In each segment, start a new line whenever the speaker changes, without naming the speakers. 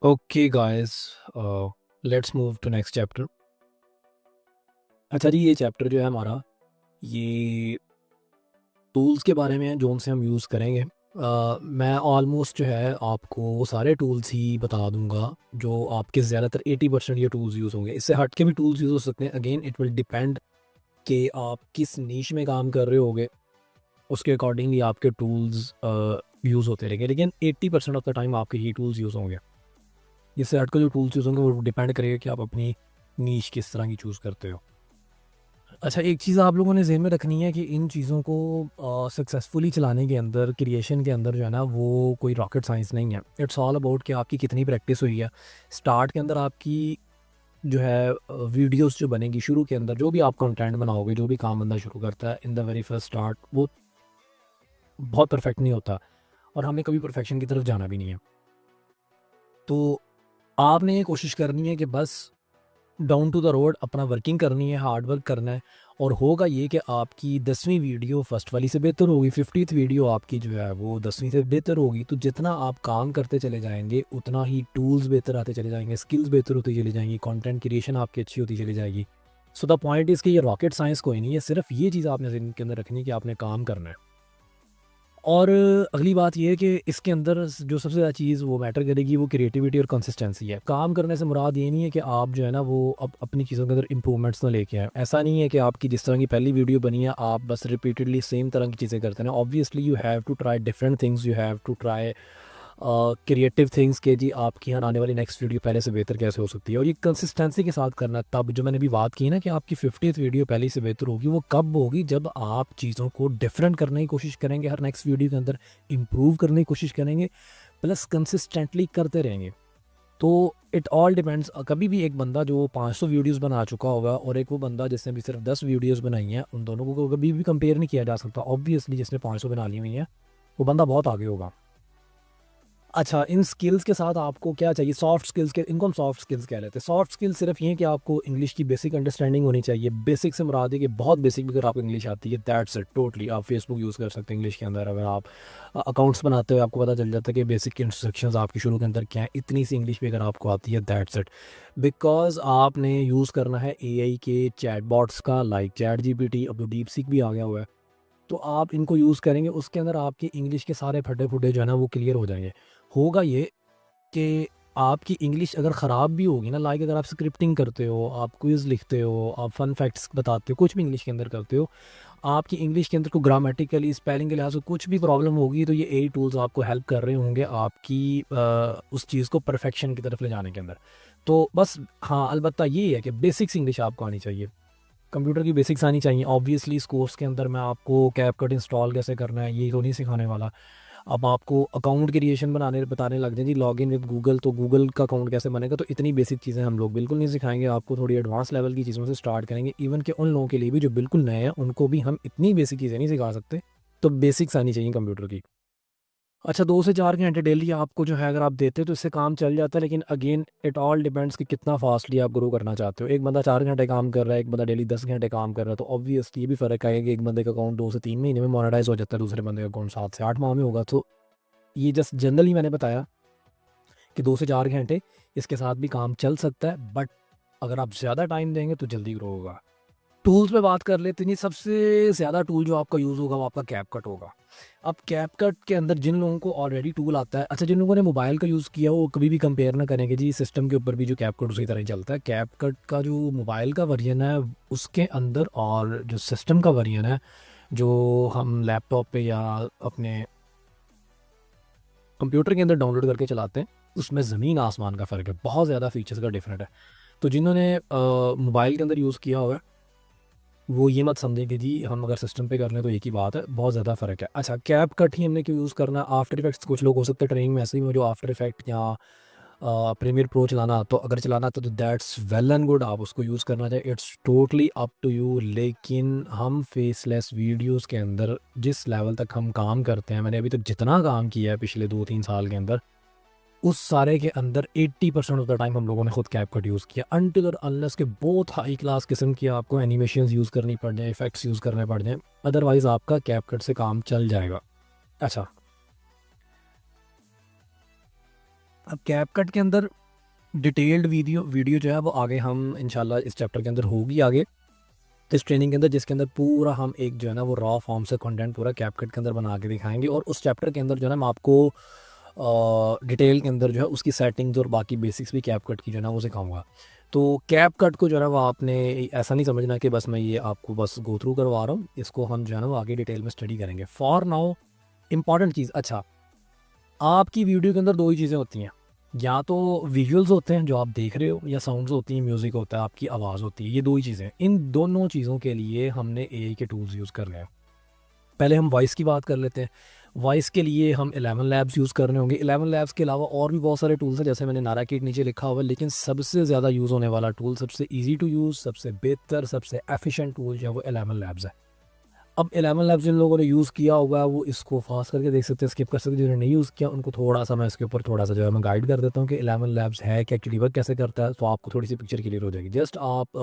Okay guys, let's move to next chapter. अच्छा जी, ये चैप्टर जो है हमारा, ये टूल्स के बारे में है जो उनसे हम यूज़ करेंगे। मैं ऑलमोस्ट जो है आपको वो सारे टूल्स ही बता दूंगा जो आपके ज़्यादातर 80% ये टूल्स यूज़ होंगे। इससे हट के भी टूल्स यूज़ हो सकते हैं। अगेन इट विल डिपेंड कि आप किस नीश में काम कर रहे होगे, उसके अकॉर्डिंगली आपके टूल्स यूज़ होते रहेंगे। लेकिन 80% ऑफ द टाइम आपके ये टूल्स यूज़ होंगे। इससे हट के जो टूल्स यूज़ होंगे वो डिपेंड करेगा कि आप अपनी नीश किस तरह की चूज़ करते हो। अच्छा, एक चीज़ आप लोगों ने ज़हन में रखनी है कि इन चीज़ों को सक्सेसफुली चलाने के अंदर, क्रिएशन के अंदर जो है ना, वो कोई रॉकेट साइंस नहीं है। इट्स ऑल अबाउट कि आपकी कितनी प्रैक्टिस हुई है। स्टार्ट के अंदर आपकी जो है वीडियोस जो बनेगी, शुरू के अंदर जो भी आप कंटेंट बनाओगे, जो भी काम बंदा शुरू करता है in the very first start, वो बहुत परफेक्ट नहीं होता और हमें कभी परफेक्शन की तरफ जाना भी नहीं है। तो आपने ये कोशिश करनी है कि बस डाउन टू द रोड अपना वर्किंग करनी है, हार्ड वर्क करना है। और होगा ये कि आपकी 10वीं वीडियो फर्स्ट वाली से बेहतर होगी, 50th वीडियो आपकी जो है वो 10वीं से बेहतर होगी। तो जितना आप काम करते चले जाएंगे उतना ही टूल्स बेहतर आते चले जाएंगे, स्किल्स बेहतर होती चली जाएंगी, कंटेंट क्रिएशन आपकी अच्छी होती चली जाएगी। सो द पॉइंट इज़ कि ये रॉकेट साइंस कोई नहीं है, सिर्फ ये चीज़ आपने ज़हन के अंदर रखनी है कि आपने काम करना है। और अगली बात ये है कि इसके अंदर जो सबसे ज़्यादा चीज़ वो मैटर करेगी वो क्रिएटिविटी और कंसिस्टेंसी है। काम करने से मुराद ये नहीं है कि आप जो है ना वो अपनी चीज़ों के अंदर इम्प्रूवमेंट्स ना लेके आएँ। ऐसा नहीं है कि आपकी जिस तरह की पहली वीडियो बनी है आप बस रिपीटेडली सेम तरह की चीज़ें करते हैं। Obviously you have to try different things, you have to try creative things के जी आपकी यहाँ आने वाली नेक्स्ट वीडियो पहले से बेहतर कैसे हो सकती है। और ये कंसिस्टेंसी के साथ करना, तब जो मैंने भी बात की ना कि आपकी 50th वीडियो पहले से बेहतर होगी, वो कब होगी? जब आप चीज़ों को डिफरेंट करने की कोशिश करेंगे, हर नेक्स्ट वीडियो के अंदर इम्प्रूव करने की कोशिश करेंगे, प्लस कंसिस्टेंटली करते रहेंगे। तो इट ऑल डिपेंड्स। कभी भी एक बंदा जो 500 वीडियोस बना चुका होगा और एक वो बंदा जिसने भी सिर्फ 10 वीडियोस बनाई हैं, उन दोनों को कभी भी कंपेयर नहीं किया जा सकता। ऑब्वियसली जिसने 500 बना ली हुई है वो बंदा बहुत आगे होगा। अच्छा, इन स्किल्स के साथ आपको क्या चाहिए? सॉफ्ट स्किल्स के, इनको हम सॉफ्ट स्किल्स कह रहे थे। सॉफ्ट स्किल्स सिर्फ ये है कि आपको इंग्लिश की बेसिक अंडरस्टैंडिंग होनी चाहिए। बेसिक से मुराद है कि बहुत बेसिक भी अगर आपको इंग्लिश आती है, दैट्स इट टोटली। आप फेसबुक यूज़ कर सकते हैं इंग्लिश के अंदर। अगर आप अकाउंट्स बनाते हो, आपको पता चल जाता है कि बेसिक इंस्ट्रक्शंस आपकी शुरू के अंदर क्या है, इतनी सी इंग्लिश भी अगर आपको आती है, दैट्स इट। बिकॉज आपने यूज़ करना है एआई के चैटबॉट्स का, लाइक चैट जीपीटी, अब तो डीप सीक भी आ गया हुआ है। तो आप इनको यूज़ करेंगे, उसके अंदर आपकी इंग्लिश के सारे फटे-फुटे जो है ना वो क्लियर हो जाएँगे। होगा ये कि आपकी इंग्लिश अगर ख़राब भी होगी ना, लाइक अगर आप स्क्रिप्टिंग करते हो, आप क्विज़ लिखते हो, आप फ़न फैक्ट्स बताते हो, कुछ भी इंग्लिश के अंदर करते हो, आपकी इंग्लिश के अंदर को ग्रामेटिकली, स्पेलिंग के लिहाज से कुछ भी प्रॉब्लम होगी, तो ये एआई टूल्स आपको हेल्प कर रहे होंगे आपकी उस चीज़ को परफेक्शन की तरफ ले जाने के अंदर। तो बस हाँ, अलबत्ता ये है कि बेसिक्स इंग्लिश आपको आनी चाहिए। कंप्यूटर की बेसिक्स आनी चाहिए। ऑब्वियसली इस कोर्स के अंदर मैं आपको कैपकट इंस्टॉल कैसे करना है ये तो नहीं सिखाने वाला। अब आपको अकाउंट क्रिएशन बनाने बताने लग जाएँ जी, लॉगिन विद गूगल, तो गूगल का अकाउंट कैसे बनेगा, तो इतनी बेसिक चीज़ें हम लोग बिल्कुल नहीं सिखाएँगे आपको। थोड़ी एडवांस लेवल की चीज़ों से स्टार्ट करेंगे। इवन कि उन लोगों के लिए भी जो बिल्कुल नए हैं, उनको भी हम इतनी बेसिक चीज़ें नहीं सिखा सकते। तो बेसिक्स आनी चाहिए कंप्यूटर की। अच्छा, 2 से 4 घंटे डेली आपको जो है अगर आप देते हो तो इससे काम चल जाता है। लेकिन अगेन इट ऑल डिपेंड्स कि कितना फास्टली आप ग्रो करना चाहते हो। एक बंदा 4 घंटे काम कर रहा है, एक बंदा डेली 10 घंटे काम कर रहा है, तो ऑब्वियसली ये भी फ़र्क आएगा कि एक बंदे का अकाउंट 2 से 3 महीने में मोनेटाइज़ हो जाता है, दूसरे बंदे का अकाउंट 7 से 8 माह में होगा। तो ये जस्ट जनरली मैंने बताया कि 2 से 4 घंटे इसके साथ भी काम चल सकता है, बट अगर आप ज़्यादा टाइम देंगे तो जल्दी ग्रो होगा। टूल्स पे बात कर लेते हैं जी। सबसे ज़्यादा टूल जो आपका यूज़ होगा वो आपका कैपकट होगा। अब कैपकट के अंदर जिन लोगों को ऑलरेडी टूल आता है, अच्छा, जिन लोगों ने मोबाइल का यूज़ किया वो कभी भी कंपेयर ना करेंगे जी, सिस्टम के ऊपर भी जो कैपकट उसी तरह ही चलता है। कैपकट का जो मोबाइल का वर्जन है उसके अंदर, और जो सिस्टम का वर्जन है जो हम लैपटॉप पे या अपने कंप्यूटर के अंदर डाउनलोड करके चलाते हैं, उसमें ज़मीन आसमान का फ़र्क है। बहुत ज़्यादा फीचर्स का डिफरेंट है। तो जिन्होंने मोबाइल के अंदर यूज़ किया हुआ है वो ये मत समझें कि जी हम अगर सिस्टम पे कर लें तो एक ही बात है, बहुत ज़्यादा फ़र्क है। अच्छा, कैपकट ही हमने क्यों यूज़ करना है? आफ्टर इफेक्ट्स कुछ लोग हो सकते हैं ट्रेनिंग में ऐसे ही हो जो आफ्टर इफेक्ट या प्रीमियर प्रो चलाना, तो अगर चलाना तो दैट्स वेल एंड गुड, आप उसको यूज़ करना चाहिए, it's totally up to you. लेकिन हम फेसलेस वीडियोस के अंदर जिस लेवल तक हम काम करते हैं, मैंने अभी तक जितना काम किया है पिछले 2-3 साल के अंदर, उस सारे के अंदर 80% ऑफ द टाइम हम लोगों ने खुद कैपकट यूज़ किया। अनटिल और अनलेस के बहुत हाई क्लास किस्म की आपको एनिमेशंस यूज़ करनी पड़ जाए, इफेक्ट्स यूज़ करने पड़ जाएँ, अदरवाइज़ आपका कैपकट से काम चल जाएगा। अच्छा, अब कैपकट के अंदर डिटेल्ड वीडियो जो है वो आगे हम इंशाल्लाह इस चैप्टर के अंदर होगी आगे इस ट्रेनिंग के अंदर, जिसके अंदर पूरा हम एक जो है ना वो रॉ फॉर्म से कंटेंट पूरा कैपकट के अंदर बना के दिखाएंगे। और उस चैप्टर के अंदर जो है ना मैं आपको डिटेल के अंदर जो है उसकी सेटिंग्स और बाकी बेसिक्स भी कैपकट की जो है ना वो सिखाऊंगा। तो कैपकट को जो है ना वो आपने ऐसा नहीं समझना कि बस मैं ये आपको बस गो थ्रू करवा रहा हूँ, इसको हम जो है ना वो आगे डिटेल में स्टडी करेंगे। फॉर नाउ इम्पॉर्टेंट चीज़, अच्छा आपकी वीडियो के अंदर दो ही चीज़ें होती हैं, या तो विजुअल्स होते हैं जो आप देख रहे हो, या साउंड्स होती हैं, म्यूज़िक होता है, आपकी आवाज़ होती है। ये दो ही चीज़ें हैं। इन दोनों चीज़ों के लिए हमने एआई के टूल्स यूज़ करने हैं। पहले हम वॉइस की बात कर लेते हैं। वॉइस के लिए हम 11 लैब्स यूज़ करने होंगे। 11 लैब्स के अलावा और भी बहुत सारे टूल्स हैं, जैसे मैंने नारा किट नीचे लिखा हुआ है, लेकिन सबसे ज़्यादा यूज़ होने वाला टूल, सबसे ईजी टू यूज़, सबसे बेहतर, सबसे एफिशिएंट टूल जो है वो 11 लैब्स है। अब 11 लैब्स जिन लोगों ने यूज़ किया हुआ है वो इसको फास्ट करके देख सकते हैं, स्किप कर सकते हैं। जिन्होंने नहीं यूज़ किया उनको थोड़ा सा मैं इसके ऊपर थोड़ा सा जो है मैं गाइड कर देता हूँ कि 11 लैब्स है क्या, एक्चुअली वर्क कैसे करता है, तो आपको थोड़ी सी पिक्चर क्लियर हो जाएगी। जस्ट आप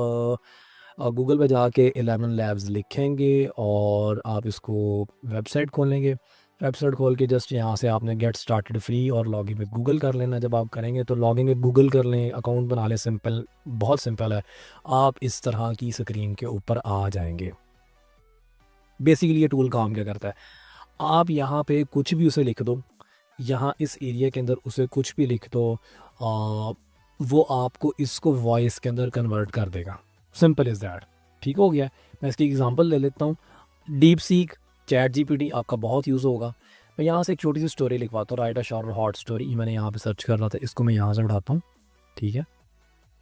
गूगल पे जाके 11 लैब्स लिखेंगे और आप इसको वेबसाइट खोलेंगे। वेबसाइट खोल के जस्ट यहाँ से आपने गेट स्टार्टेड फ्री और लॉगिन विद गूगल कर लेना। जब आप करेंगे तो लॉगिन विद गूगल कर लें, अकाउंट बना लें, सिंपल, बहुत सिंपल है। आप इस तरह की स्क्रीन के ऊपर आ जाएंगे। बेसिकली ये टूल काम क्या करता है, आप यहाँ पे कुछ भी उसे लिख दो, यहाँ इस एरिया के अंदर उसे कुछ भी लिख दो, वो आपको इसको वॉइस के अंदर कन्वर्ट कर देगा। Simple is that. ठीक हो गया। मैं इसकी एग्जांपल ले लेता हूँ। डीप सीक, चैट जीपीटी आपका बहुत यूज़ होगा। मैं यहाँ से एक छोटी सी स्टोरी लिखवाता हूँ, right a short hot story. मैंने यहाँ पे सर्च कर रहा था, इसको मैं यहाँ से उठाता हूँ। ठीक है,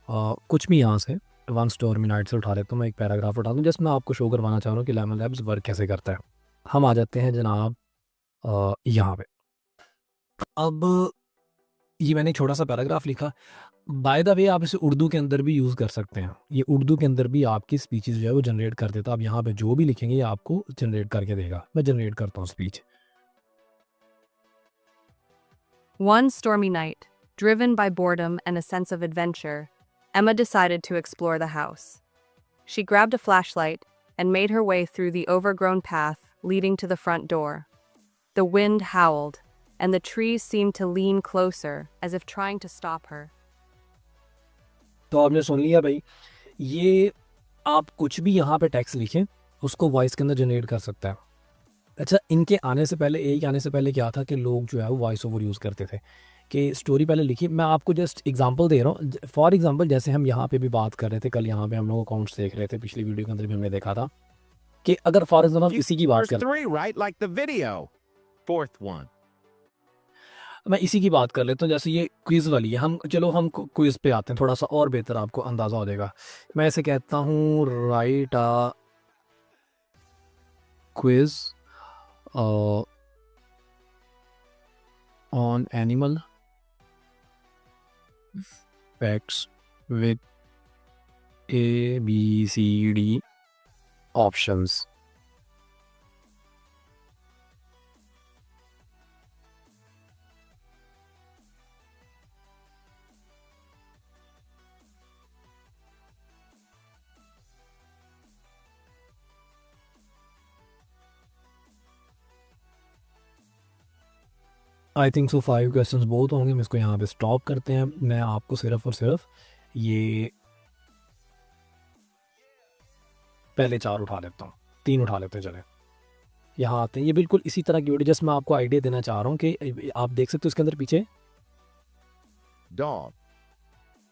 कुछ भी यहाँ से वन स्टोर मिनट से उठा लेता हूँ। मैं एक पैराग्राफ उठाता हूँ, जस्ट मैं आपको शो करवाना चाह रहा हूँ कि 11 लैब्स वर्क कैसे करता है। हम आ जाते हैं जनाब यहाँ पे। अब ये मैंने एक छोटा सा पैराग्राफ लिखा। बाय द वे आप इसे उर्दू के अंदर भी यूज़ कर सकते हैं। ये उर्दू के अंदर भी आपकी स्पीचेस जो है वो जनरेट कर देता है। आप यहाँ पे जो भी लिखेंगे ये आपको जनरेट करके देगा। मैं जनरेट करता हूँ speech.
One stormy night, driven by boredom and a sense of adventure, Emma decided to explore the house. She grabbed a flashlight and made her way through the overgrown path leading to the front door. The wind howled, and the trees seemed to lean closer, as if trying to stop her.
तो आपने सुन लिया भाई, ये आप कुछ भी यहाँ पे टेक्स्ट लिखें उसको वॉइस के अंदर जनरेट कर सकता है। अच्छा, इनके आने से पहले, एआई के आने से पहले क्या था कि लोग जो है वो वॉइस ओवर यूज़ करते थे कि स्टोरी पहले लिखी। मैं आपको जस्ट एग्जांपल दे रहा हूँ। फॉर एग्जांपल जैसे हम यहाँ पे भी बात कर रहे थे, कल यहाँ पे हम लोग अकाउंट्स देख रहे थे, पिछली वीडियो के अंदर भी हमने देखा था कि अगर फॉर एग्जांपल इसी की बात कर,
three, right? Like the video. Fourth one.
मैं इसी की बात कर लेता हूँ। जैसे ये क्विज़ वाली है, हम चलो हम क्विज़ पे आते हैं, थोड़ा सा और बेहतर आपको अंदाज़ा हो जाएगा। मैं ऐसे कहता हूँ, right a quiz on animal facts with A, B, C, D options. I think so 5 questions बहुत होंगे। हम इसको यहाँ पे स्टॉप करते हैं। मैं आपको सिर्फ और सिर्फ ये पहले 4 उठा लेता हूँ, 3 उठा लेते हैं। चले यहाँ आते हैं। ये बिल्कुल इसी तरह की वीडियो, जस्ट मैं आपको आइडिया देना चाह रहा हूँ कि आप देख सकते हो इसके अंदर पीछे
Dog.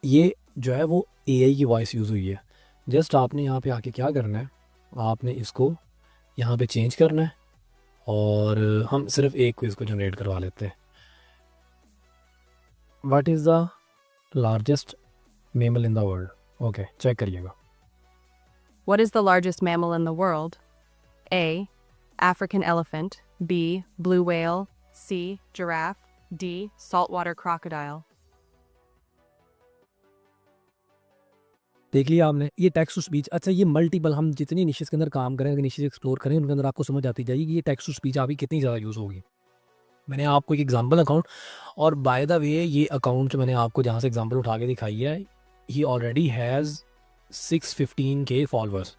ये जो है वो एआई की वॉइस यूज़ हुई है। जस्ट आपने यहाँ पे आके क्या करना है, आपने इसको यहाँ पे चेंज करना है और हम सिर्फ एक क्विज़ को जनरेट करवा लेते हैं। What is the largest mammal in the world? Okay, check करिएगा।
What is the largest mammal in the world? A. African elephant. B. Blue whale. C. Giraffe. D. Saltwater crocodile.
देख लिया आपने, ये text to speech. अच्छा, ये multiple, हम जितनी niches के अंदर काम करें, निशेस एक्सप्लोर करें, उनके अंदर आपको समझ आती जाएगी कि ये टेक्स्ट टू स्पीच आपकी कितनी ज़्यादा यूज़ होगी। मैंने आपको एक एग्जांपल अकाउंट, और बाय द वे ये अकाउंट जो मैंने आपको जहाँ से एग्जांपल उठा के दिखाई है, ही ऑलरेडी हैज़ 615K फॉलोअर्स।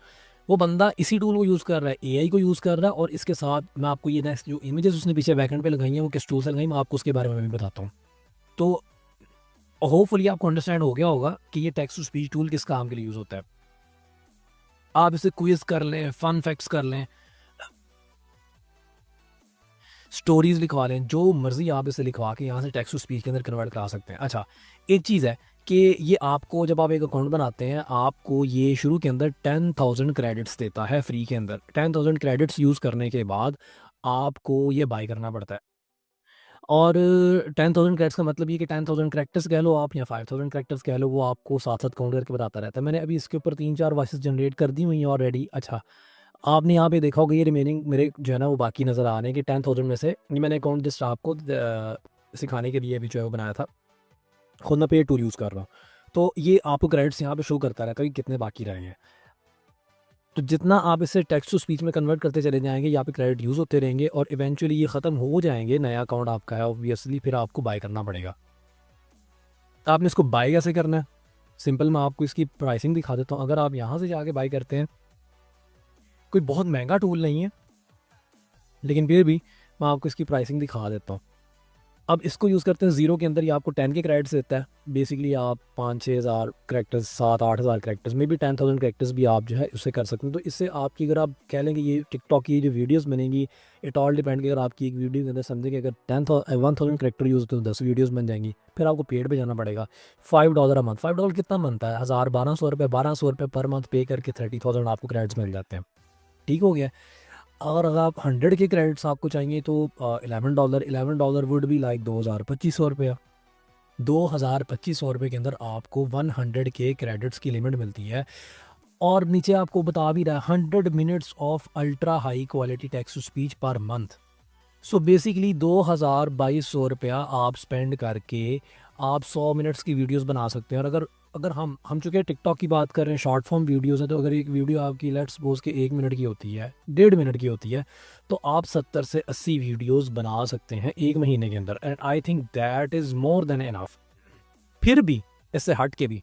वो बंदा इसी टूल को यूज़ कर रहा है, एआई को यूज़ कर रहा है। और इसके साथ मैं आपको ये नेक्स्ट जो इमेजेस उसने पीछे बैकएंड पे लगाई हैं वो किस टूल से लगाई, मैं आपको उसके बारे में भी बताता हूँ। तो होपफुली आपको अंडरस्टैंड हो गया होगा कि ये टेक्स्ट टू स्पीच टूल किस काम के लिए यूज़ होता है। आप इसे क्विज़ कर लें, फन फैक्ट्स कर लें, स्टोरीज़ लिखवा लें, जो मर्ज़ी आप इसे लिखवा के यहाँ से टेक्स्ट टू स्पीच के अंदर कन्वर्ट करा सकते हैं। अच्छा, एक चीज़ है कि ये आपको जब आप एक अकाउंट बनाते हैं, आपको ये शुरू के अंदर 10,000 क्रेडिट्स देता है फ्री के अंदर। 10,000 क्रेडिट्स यूज़ करने के बाद आपको ये बाय करना पड़ता है। और 10,000 क्रेडिट्स का मतलब ये कि 10,000 कैरेक्टर्स कह लो आप या 5,000 कैरेक्टर्स कह लो, वो आपको साथ-साथ काउंट करके बताता रहता है। मैंने अभी इसके ऊपर 3-4 वॉइसेस जनरेट कर दी हुई हैं ऑलरेडी। अच्छा, आपने यहाँ पे देखा होगा ये रिमेनिंग मेरे जो है ना वो बाकी नज़र आ रहे हैं कि 10,000 में से ये मैंने अकाउंट जस्ट आपको सिखाने के लिए अभी जो है वो बनाया था। खुद मैं पेड टूल यूज़ कर रहा हूँ। तो ये आपको क्रेडिट्स यहाँ पे शो करता रहता है कि कितने बाकी रहे हैं। तो जितना आप इसे टेक्स्ट टू स्पीच में कन्वर्ट करते चले जाएँगे, यहाँ पे क्रेडिट यूज़ होते रहेंगे और इवेंचुअली ये ख़त्म हो जाएँगे, नया अकाउंट आपका है ऑब्वियसली फिर आपको बाय करना पड़ेगा। तो आपने इसको बाय कैसे करना है? सिंपल मैं आपको इसकी प्राइसिंग दिखा देता हूँ। अगर आप यहाँ से जाके बाय करते हैं, कोई बहुत महँगा टूल नहीं है, लेकिन फिर भी मैं आपको इसकी प्राइसिंग दिखा देता हूँ। अब इसको यूज़ करते हैं ज़ीरो के अंदर, ये आपको 10 के क्रेडिट्स देता है। बेसिकली आप 5-6 हज़ार कैरेक्टर्स, 7-8 हज़ार कैरेक्टर्स में भी 10,000 कैरेक्टर्स भी आप जो है उससे कर सकते हैं। तो इससे आपकी अगर आप कह लें कि ये टिकटॉक की जो वीडियोज़ बनेंगी, इट ऑल डिपेंड कि अगर आपकी एक वीडियो के अंदर समझें कि अगर 1,000 कैरेक्टर यूज़ होते हैं, 10 वीडियोज़ बन जाएंगी। फिर आपको पेड पे जाना पड़ेगा। $5 अ मंथ, $5 कितना बनता है? 1,000, ₹1,200 पर मंथ पे करके 30,000 आपको क्रेडिट्स मिल जाते हैं। ठीक हो गया। और अगर आप 100 के क्रेडिट्स आपको चाहिए तो $11 वुड बी लाइक ₹2,250। ₹2,250 के अंदर आपको 100 के क्रेडिट्स की लिमिट मिलती है। और नीचे आपको बता भी रहा है 100 minutes of ultra high quality text to speech per month. So basically ₹2,200 आप स्पेंड करके आप 100 मिनट्स की वीडियोस बना सकते हैं। और अगर अगर हम चूँकि टिकटॉक की बात कर रहे हैं, शॉर्ट फॉर्म वीडियोस है, तो अगर एक वीडियो आपकी लेट्स सपोज के 1 मिनट की होती है, 1.5 मिनट की होती है, तो आप 70 से 80 वीडियोस बना सकते हैं 1 महीने के अंदर। And I think that is more than enough. फिर भी इससे हट के भी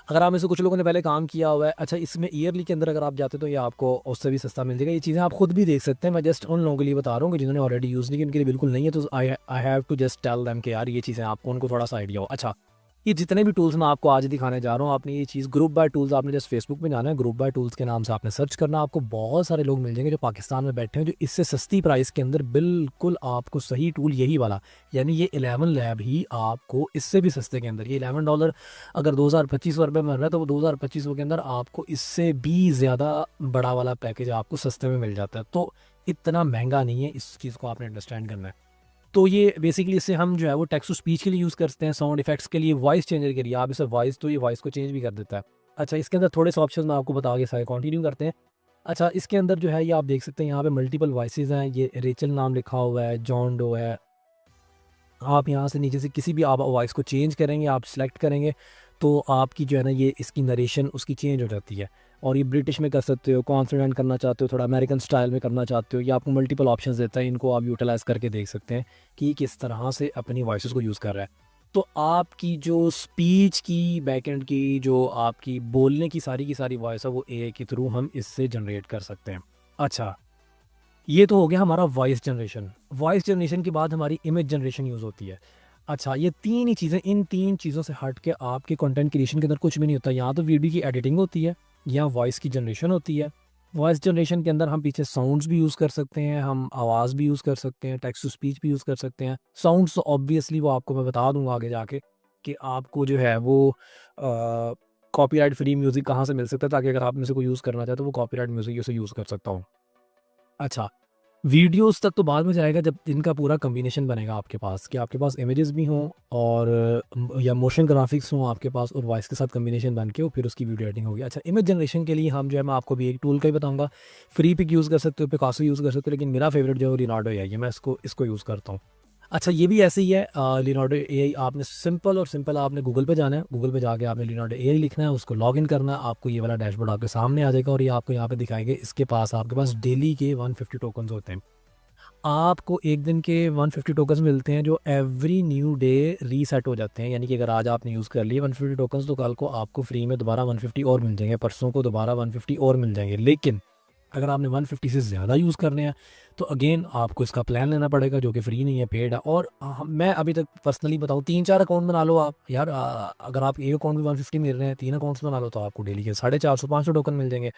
अगर आप में से कुछ लोगों ने पहले काम किया हुआ है, अच्छा इसमें ईयरली के अंदर अगर आप जाते हो तो ये आपको उससे भी सस्ता मिल जाएगा। ये चीज़ें आप खुद भी देख सकते हैं। मैं जस्ट उन लोगों के लिए बता रहा हूँ कि जिन्होंने ऑलरेडी यूज़ नहीं की, उनके लिए बिल्कुल नहीं है। तो I I have to just tell them कि यार ये चीज़ें आपको उनको थोड़ा सा आइडिया हो। अच्छा, ये जितने भी टूल्स मैं आपको आज दिखाने जा रहा हूँ, आपने ये चीज़ ग्रुप बाय टूल्स, आपने जस्ट फेसबुक में जाना है, ग्रुप बाय टूल्स के नाम से आपने सर्च करना, आपको बहुत सारे लोग मिल जाएंगे जो पाकिस्तान में बैठे हैं, जो इससे सस्ती प्राइस के अंदर बिल्कुल आपको सही टूल यही वाला, यानी ये 11 लैब ही आपको इससे भी सस्ते के अंदर, ये $11 अगर ₹2,250 में मिल रहा है, तो वो 2,250 के अंदर आपको इससे भी ज़्यादा बड़ा वाला पैकेज आपको सस्ते में मिल जाता है। तो इतना महंगा नहीं है, इस चीज़ को आपने अंडरस्टैंड करना है। तो ये बेसिकली इससे हम जो है वो टेक्स्ट टू स्पीच के लिए यूज़ करते हैं, साउंड इफेक्ट्स के लिए, वॉइस चेंजर के लिए। आप इसे वॉइस, तो ये वॉइस को चेंज भी कर देता है। अच्छा, इसके अंदर थोड़े से ऑप्शन मैं आपको बता के सारे कंटिन्यू करते हैं। अच्छा, इसके अंदर जो है ये आप देख सकते हैं, यहाँ पे मल्टीपल वॉइसेस हैं। ये रेचल नाम लिखा हुआ है, जॉन डो है। आप यहाँ से नीचे से किसी भी आप वॉइस को चेंज करेंगे, आप सिलेक्ट करेंगे, तो आपकी जो है ना ये इसकी नरेशन उसकी चेंज हो जाती है। और ये ब्रिटिश में कर सकते हो, कॉन्फिडेंट करना चाहते हो, थोड़ा अमेरिकन स्टाइल में करना चाहते हो, ये आपको मल्टीपल ऑप्शंस देता है। इनको आप यूटिलाइज़ करके देख सकते हैं कि किस तरह से अपनी वॉइसेस को यूज़ कर रहा है। तो आपकी जो स्पीच की, बैकएंड की, जो आपकी बोलने की सारी वॉइस है, वो एआई के थ्रू हम इससे जनरेट कर सकते हैं। अच्छा, ये तो हो गया हमारा वॉइस जनरेशन। वॉइस जनरेशन के बाद हमारी इमेज जनरेशन यूज़ होती है। अच्छा, ये 3 ही चीज़ें, इन 3 चीज़ों से हट के आपके कंटेंट क्रिएशन के अंदर कुछ भी नहीं होता। यहाँ तो वीडियो की एडिटिंग होती है, या वॉइस की जनरेशन होती है। वॉइस जनरेशन के अंदर हम पीछे साउंड्स भी यूज़ कर सकते हैं, हम आवाज़ भी यूज़ कर सकते हैं, टेक्स्ट टू स्पीच भी यूज़ कर सकते हैं। साउंड्स तो ऑब्वियसली वो आपको मैं बता दूँगा आगे जाके कि आपको जो है वो कॉपीराइट फ्री म्यूज़िक कहाँ से मिल सकता है, ताकि अगर आप में से कोई यूज़ करना चाहे तो वो कॉपीराइट म्यूज़िक उसे यूज़ कर सकता हूँ। अच्छा, वीडियोज़ तक तो बाद में जाएगा जब इनका पूरा कॉम्बिनेशन बनेगा आपके पास, कि आपके पास इमेजेस भी हों और या मोशन ग्राफिक्स हों आपके पास, और वॉइस के साथ कॉम्बिनेशन बन के और फिर उसकी वीडियो एडिटिंग होगी। अच्छा, इमेज जनरेशन के लिए हम जो है मैं आपको भी एक टूल का ही बताऊंगा। फ्री पिक यूज़ कर सकते हो, पिकासो यूज़ कर सकते हो, लेकिन मेरा फेवरेट जो है लिनार्डो है, ये मैं इसको यूज़ करता हूँ। अच्छा, ये भी ऐसे ही है, लिनार्डो एआई। आपने सिंपल आपने गूगल पे जाना है, गूगल पे जाके आपने लिनार्डो एआई लिखना है, उसको लॉगिन करना है, आपको ये वाला डैशबोर्ड आपके सामने आ जाएगा और ये आपको यहाँ पे दिखाएंगे। इसके पास आपके पास डेली के 150 टोकन्स होते हैं। आपको एक दिन के 150 टोकन्स मिलते हैं जो एवरी न्यू डे रीसेट हो जाते हैं। यानी कि अगर आज आपने यूज़ कर लिए 150 टोकन्स, तो कल को आपको फ्री में दोबारा 150 और मिल जाएंगे, परसों को दोबारा 150 और मिल जाएंगे। लेकिन अगर आपने 150 से ज़्यादा यूज़ करने हैं तो अगेन आपको इसका प्लान लेना पड़ेगा जो कि फ्री नहीं है, पेड है। और मैं अभी तक पर्सनली बताऊँ 3-4 अकाउंट बना लो आप यार। अगर आप एक अकाउंट भी 150 मिल रहे हैं, 3 अकाउंट्स बना लो तो आपको डेली के 450-500 टोकन मिल जाएंगे।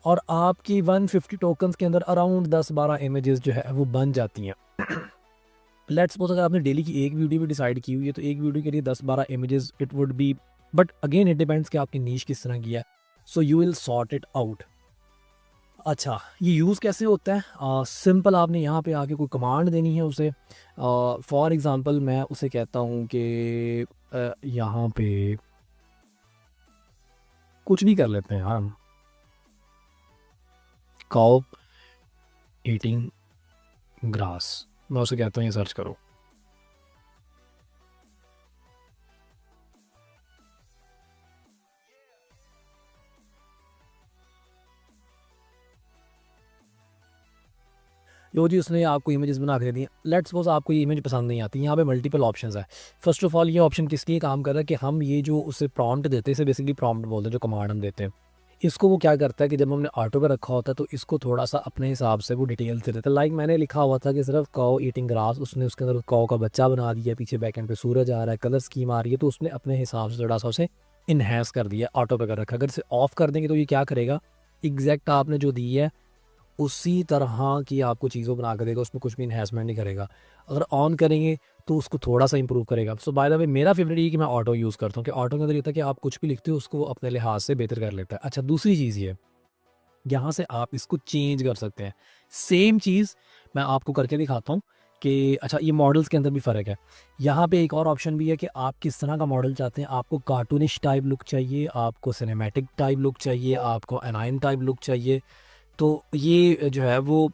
और आपकी 150 टोकन्स के अंदर अराउंड 10-12 इमेजेस जो है वो बन जाती हैं। लेट्स सपोज अगर आपने डेली की एक वीडियो भी डिसाइड की हुई है तो एक वीडियो के लिए 10-12 images it would be, but again it depends कि आपकी नीश किस तरह की है। So you will sort it out. अच्छा, ये यूज़ कैसे होता है? सिंपल, आपने यहाँ पे आके कोई कमांड देनी है उसे। फॉर एग्ज़ाम्पल मैं उसे कहता हूँ कि यहाँ पे कुछ भी कर लेते हैं हम, काउ ईटिंग ग्रास। मैं उसे कहता हूँ ये सर्च करो। जो जी उसने आपको इमेजेस बना के दे दी। लेट्स सपोज आपको ये इमेज पसंद नहीं आती, यहाँ पे मल्टीपल ऑप्शंस है। फर्स्ट ऑफ ऑल ये ऑप्शन किस लिए काम कर रहा है कि हम ये जो उसे प्रॉम्प्ट देते हैं, इसे बेसिकली प्रॉम्प्ट बोलते हैं, जो कमांड हम देते हैं। इसको वो क्या करता है कि जब हमने ऑटो पे रखा होता है तो इसको थोड़ा सा अपने हिसाब से वो डिटेल से देता है। लाइक मैंने लिखा हुआ था कि सिर्फ काउ ईटिंग ग्रास, उसने उसके अंदर काउ का बच्चा बना दिया, पीछे बैकएंड पे सूरज आ रहा है, कलर स्कीम आ रही है, तो उसने अपने हिसाब से थोड़ा सा उसे इन्हेंस कर दिया, ऑटो पे कर रखा। अगर इसे ऑफ कर देंगे तो ये क्या करेगा, एग्जैक्ट आपने जो दी है उसी तरह की आपको चीज़ों बना कर देगा, उसमें कुछ भी इन्हेंसमेंट नहीं करेगा। अगर ऑन करेंगे तो उसको थोड़ा सा इंप्रूव करेगा। सो बाय द वे मेरा फेवरेट ये कि मैं ऑटो यूज़ करता हूँ कि ऑटो के अंदर ये होता है कि आप कुछ भी लिखते हो उसको वो अपने लिहाज से बेहतर कर लेता है। अच्छा, दूसरी चीज़ ये, यहाँ से आप इसको चेंज कर सकते हैं। सेम चीज़ मैं आपको करके दिखाता हूँ कि अच्छा ये मॉडल्स के अंदर भी फ़र्क है। यहाँ पे एक और ऑप्शन भी है कि आप किस तरह का मॉडल चाहते हैं। आपको कार्टूनिश टाइप लुक चाहिए, आपको सिनेमैटिक टाइप लुक चाहिए, आपको एनाइन टाइप लुक चाहिए। तो ये जो है वो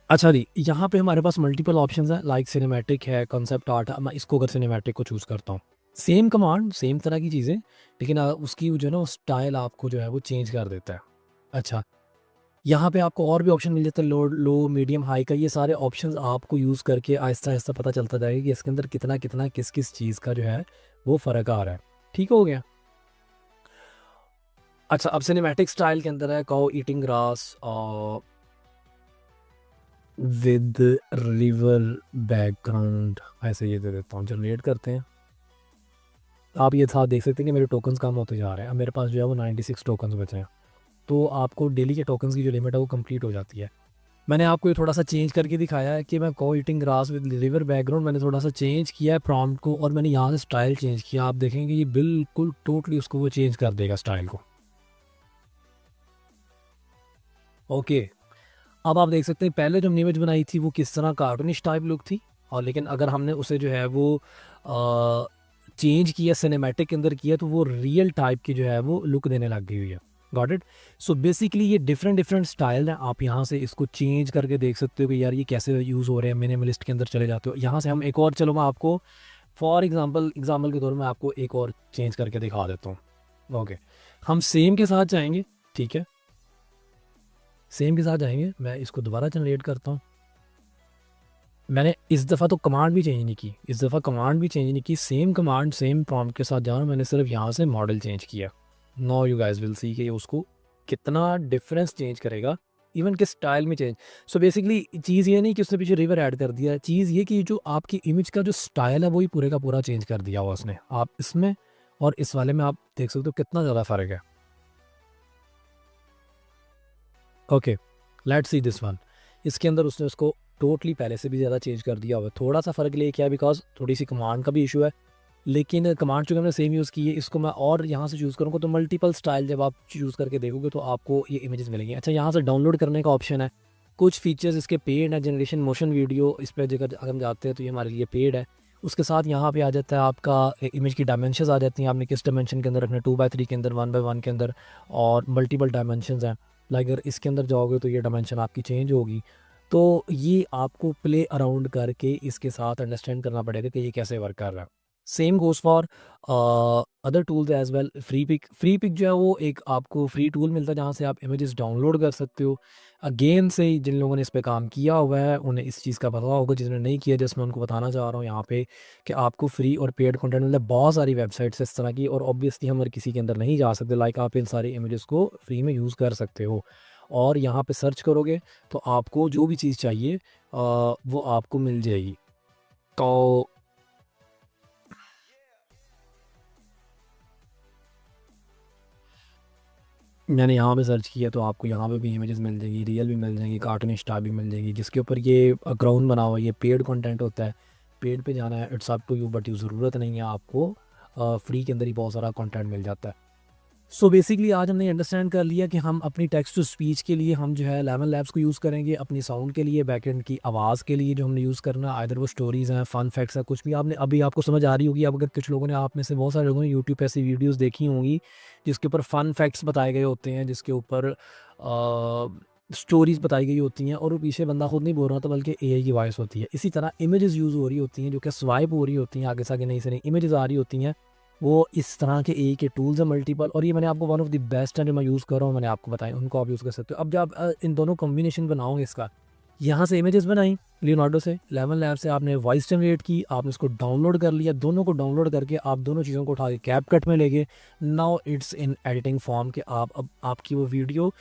अच्छा जी, यहाँ पे हमारे पास मल्टीपल ऑप्शंस हैं, लाइक सिनेमैटिक है, कॉन्सेप्ट आर्ट है। मैं इसको अगर सिनेमैटिक को चूज़ करता हूँ, सेम कमांड सेम तरह की चीज़ें, लेकिन उसकी जो है ना स्टाइल आपको जो है वो चेंज कर देता है। अच्छा, यहाँ पे आपको और भी ऑप्शन मिल जाता है, लो लो मीडियम हाई का। ये सारे ऑप्शंस आपको यूज़ करके आहिस्ता आहिस्ता पता चलता जाएगा कि इसके अंदर कितना कितना किस किस चीज़ का जो है वो फ़र्क आ रहा है। ठीक हो गया। अच्छा, अब सिनेमैटिक स्टाइल के अंदर है cow eating grass with river background, ऐसे ये दे देता हूँ, जनरेट करते हैं। आप ये साथ देख सकते हैं कि मेरे टोकन्स कम होते जा रहे हैं। अब मेरे पास जो है वो 96 टोकन्स बचे हैं। तो आपको डेली के टोकन्स की जो लिमिट है वो कंप्लीट हो जाती है। मैंने आपको ये थोड़ा सा चेंज करके दिखाया है कि मैं cow eating grass with river background मैंने थोड़ा सा चेंज किया है प्रॉम्प्ट को, और मैंने यहाँ से स्टाइल चेंज किया। आप देखेंगे ये बिल्कुल टोटली उसको वो चेंज कर देगा स्टाइल को। ओके, अब आप देख सकते हैं पहले जो हमने इमेज बनाई थी वो किस तरह कार्टूनिश टाइप लुक थी, और लेकिन अगर हमने उसे जो है वो चेंज किया, सिनेमैटिक के अंदर किया, तो वो रियल टाइप की जो है वो लुक देने लग गई हुई है। Got it? सो बेसिकली ये डिफरेंट डिफरेंट स्टाइल हैं। आप यहाँ से इसको चेंज करके देख सकते हो कि यार ये कैसे यूज़ हो रहे हैं। मिनिमलिस्ट के अंदर चले जाते हो, यहाँ से हम एक और, चलो मैं आपको फॉर एग्जाम्पल के तौर में आपको एक और चेंज करके दिखा देता हूँ। ओके, हम सेम के साथ जाएंगे, ठीक है, सेम के साथ जाएंगे। मैं इसको दोबारा जनरेट करता हूँ। मैंने इस दफ़ा तो कमांड भी चेंज नहीं की, इस दफ़ा कमांड भी चेंज नहीं की, सेम कमांड सेम प्रॉम्प्ट के साथ जाना, मैंने सिर्फ यहाँ से मॉडल चेंज किया। Now you guys will see कि उसको कितना डिफरेंस चेंज करेगा, इवन के स्टाइल में चेंज। सो बेसिकली चीज़ ये नहीं कि उसने पीछे रिवर ऐड कर दिया है, चीज़ ये कि जो आपकी इमेज का जो स्टाइल है वही पूरे का पूरा चेंज कर दिया हुआ उसने। आप इसमें और इस वाले में आप देख सकते हो कितना ज़्यादा फ़र्क है। Okay, let's see this one. इसके अंदर उसने उसको टोटली पहले से भी ज़्यादा चेंज कर दिया हुआ है। थोड़ा सा फ़र्क ले किया बिकॉज थोड़ी सी कमांड का भी इशू है, लेकिन कमांड चूँकि हमने सेम यूज़ की है, इसको मैं और यहाँ से चूज़ करूँगा तो मल्टीपल स्टाइल जब आप चूज़ करके देखोगे तो आपको ये इमेजेस मिलेंगी। अच्छा, यहाँ से डाउनलोड करने का ऑप्शन है। कुछ फीचर्स इसके पेड है, जनरेशन मोशन वीडियो, इस पर अगर हम जाते हैं तो ये हमारे लिए पेड है। उसके साथ यहाँ पे आ जाता है आपका इमेज की डायमेंशंस आ जाती हैं, आपने किस डायमेंशन के अंदर रखना है, 2x3 के अंदर, 1x1 के अंदर, और मल्टीपल डायमेंशंस हैं। लाइक अगर इसके अंदर जाओगे तो ये डायमेंशन आपकी चेंज होगी। तो ये आपको प्ले अराउंड करके इसके साथ अंडरस्टैंड करना पड़ेगा कि ये कैसे वर्क कर रहा है। Same goes for other tools as well. Freepik जो है वो एक आपको फ्री टूल मिलता है जहाँ से आप इमेजेस डाउनलोड कर सकते हो। अगेन से जिन लोगों ने इस पे काम किया हुआ है उन्हें इस चीज़ का पता होगा, जिन्होंने नहीं किया जस्ट मैं उनको बताना चाह रहा हूँ यहाँ पे कि आपको फ्री और पेड कंटेंट मिलता है। बहुत सारी वेबसाइट्स इस तरह की, और ऑब्वियसली हम हर किसी के अंदर नहीं जा सकते। लाइक आप इन सारी इमेजेस को फ्री में यूज़ कर सकते हो, और यहाँ पे सर्च करोगे तो आपको जो भी चीज़ चाहिए वो आपको मिल जाएगी। तो मैंने यहाँ पे सर्च किया तो आपको यहाँ पे भी इमेजेस मिल जाएगी, रियल भी मिल जाएंगी, कार्टून स्टार भी मिल जाएगी, जिसके ऊपर ये ग्राउंड बना हुआ है। ये पेड कंटेंट होता है, पेड पे जाना है, it's up to you, but ये ज़रूरत नहीं है आपको। फ्री के अंदर ही बहुत सारा कंटेंट मिल जाता है। सो बेसिकली आज हमने अंडरस्टैंड कर लिया कि हम अपनी टेक्स्ट टू स्पीच के लिए हम जो है 11 लैब्स को यूज़ करेंगे, अपनी साउंड के लिए, बैकएंड की आवाज़ के लिए जो हमने यूज़ करना है, आइदर वो स्टोरीज़ हैं, फन फैक्ट्स हैं, कुछ भी आपने अभी आपको समझ आ रही होगी। अब अगर कुछ लोगों ने, आप में से बहुत सारे लोगों ने यूट्यूब पे ऐसी वीडियोस देखी होंगी जिसके ऊपर फन फैक्ट्स बताए गए होते हैं, जिसके ऊपर स्टोरीज़ बताई गई होती हैं, और वो पीछे बंदा खुद नहीं बोल रहा था बल्कि एआई की वॉइस होती है। इसी तरह इमेजेस यूज़ हो रही होती हैं जो कि स्वाइप हो रही होती हैं, आगे से आगे नई से नई इमेजेस आ रही होती हैं। वो इस तरह के ए के टूल्स हैं मल्टीपल, और ये मैंने आपको वन ऑफ द बेस्ट हैं जो मैं यूज़ कर रहा हूँ, मैंने आपको बताया, उनको आप यूज़ कर सकते हो। अब जब इन दोनों कॉम्बिनेशन बनाओगे इसका, यहाँ से इमेजेस बनाई लियोनार्डो से, 11 लैब से आपने वॉइस जनरेट की, आपने उसको डाउनलोड कर लिया, दोनों को डाउनलोड करके आप दोनों चीज़ों को उठा के कैपकट में ले गए। Now it's in editing form कि आप अब आपकी वो वीडियो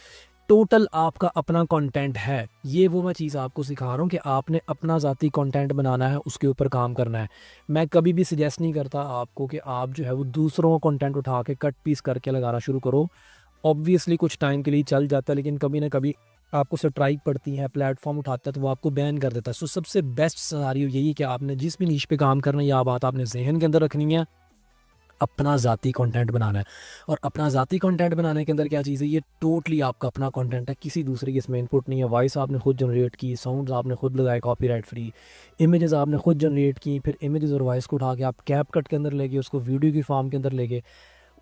टोटल आपका अपना कंटेंट है। ये वो मैं चीज़ आपको सिखा रहा हूँ कि आपने अपना ज़ाती कंटेंट बनाना है, उसके ऊपर काम करना है। मैं कभी भी सजेस्ट नहीं करता आपको कि आप जो है वो दूसरों का कंटेंट उठा के कट पीस करके लगाना शुरू करो। ऑब्वियसली कुछ टाइम के लिए चल जाता है, लेकिन कभी ना कभी आपको स्ट्राइक पड़ती है, प्लेटफॉर्म उठाता है तो वो आपको बैन कर देता है। सो सबसे बेस्ट सिनेरियो यही है कि आपने जिस भी नीश पे काम करना है, या बात आपने जहन के अंदर रखनी है, अपना ज़ाती कंटेंट बनाना है। और अपना ज़ाती कंटेंट बनाने के अंदर क्या चीज़ है, ये टोटली आपका अपना कंटेंट है, किसी दूसरे की इसमें इनपुट नहीं है। वॉइस आपने खुद जनरेट की, साउंड्स आपने खुद लगाए कॉपीराइट फ्री, इमेजेस आपने खुद जनरेट की, फिर इमेजेस और वॉइस को उठा के आप कैपकट के अंदर ले गए, उसको वीडियो की फॉर्म के अंदर ले गए।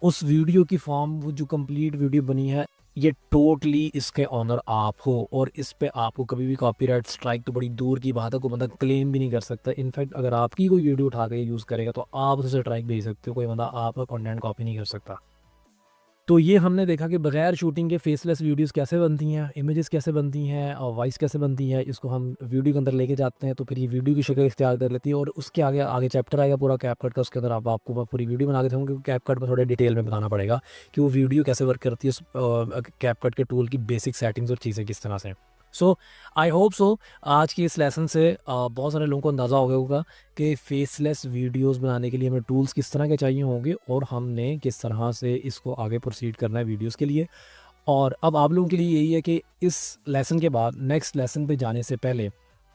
उस वीडियो की फॉर्म, वो जो कंप्लीट वीडियो बनी है, ये टोटली इसके ऑनर आप हो, और इस पे आपको कभी भी कॉपीराइट स्ट्राइक तो बड़ी दूर की बात है, कोई बंदा क्लेम भी नहीं कर सकता। इनफैक्ट अगर आपकी कोई वीडियो उठा के यूज़ करेगा तो आप उसे स्ट्राइक भेज सकते हो, कोई बंदा आपका कंटेंट कॉपी नहीं कर सकता। तो ये हमने देखा कि बगैर शूटिंग के फेसलेस वीडियोस कैसे बनती हैं, इमेजेस कैसे बनती हैं, और वॉइस कैसे बनती है। इसको हम वीडियो के अंदर लेके जाते हैं तो फिर ये वीडियो की शक्ल इख्तियार कर लेती है, और उसके आगे आगे चैप्टर आएगा पूरा कैपकट का, उसके अंदर आपको मैं पूरी वीडियो बना के दूँगा, क्योंकि कैपकट में थोड़े डिटेल में बताना पड़ेगा कि वो वीडियो कैसे वर्क करती है, उस कैपकट के टूल की बेसिक सेटिंग्स और चीज़ें किस तरह से। सो आई होप सो आज की इस लेसन से बहुत सारे लोगों को अंदाज़ा हो गया होगा कि फेसलेस वीडियोस बनाने के लिए हमें टूल्स किस तरह के चाहिए होंगे, और हमने किस तरह से इसको आगे प्रोसीड करना है वीडियोस के लिए। और अब आप लोगों के लिए यही है कि इस लेसन के बाद नेक्स्ट लेसन पे जाने से पहले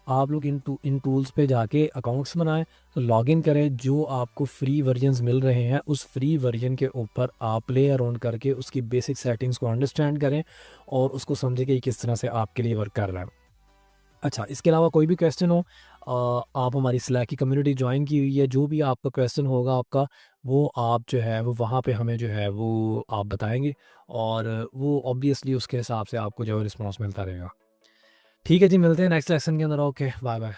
आप लोग इन टूल्स पे जाके अकाउंट्स बनाएं, तो लॉगिन करें, जो आपको फ्री वर्जन्स मिल रहे हैं उस फ्री वर्जन के ऊपर आप प्ले अराउंड करके उसकी बेसिक सेटिंग्स को अंडरस्टैंड करें, और उसको समझें कि किस तरह से आपके लिए वर्क कर रहा है। अच्छा, इसके अलावा कोई भी क्वेश्चन हो, आप हमारी स्लैक की कम्युनिटी ज्वाइन की हुई है, जो भी आपका क्वेश्चन होगा आपका, वो आप जो है वो वहाँ पे हमें जो है वो आप बताएंगे, और वो ऑब्वियसली उसके हिसाब से आपको जो है रिस्पॉन्स मिलता रहेगा। ठीक है जी, मिलते हैं नेक्स्ट लेसन के अंदर। Okay, bye bye.